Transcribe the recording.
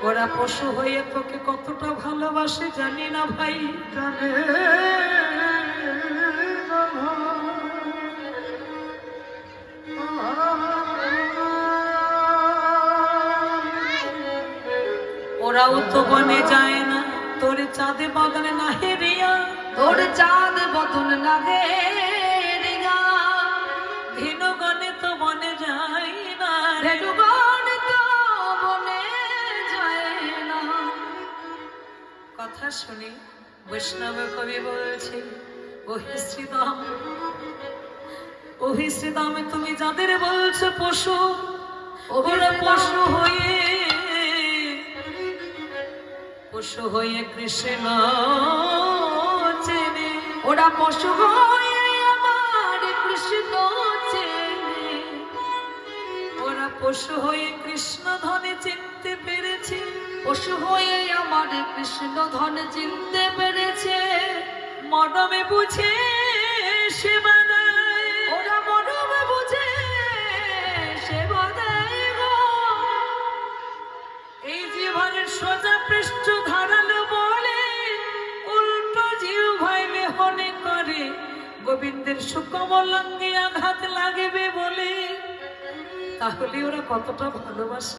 ওরা পশু হয়ে তোকে কতটা ভালোবাসে জানি না ভাই, জানে ওরাও তো বনে যায় না, তোর চাঁদে বদল না হেরিয়া, তোর চাঁদ বদল না গে রিয়া, ধীনগণে তো বনে যায় না, ধেনুগণ তো বনে যায় না। কথা শুনি বৈষ্ণব কবি বলছে, ওহে শ্রীদাম, ওহে শ্রীদাম, তুমি যাদের বলছো পশু, ওরা পশু হয়ে, পশু হয়ে কৃষ্ণ চেনে, ওরা পশু হয়ে আমার কৃষ্ণ চেনে, ওরা পশু হয়ে কৃষ্ণ ধনে চিনতে পেরেছে, পশু হয়ে আমার কৃষ্ণ ধন চিনতে পেরেছে, মনমে বুঝে সেবা দেয়, ওরা মনমে বুঝে সেবা দেয় গো। এই জীবনের সোজা পৃষ্ঠ ধারালো বলে উল্টো জীব ভাইলে হনে করে, গোবিন্দের সুকমল অঙ্গে আঘাত লাগবে বলে, তাহলে ওরা কতটা ভালোবাসে।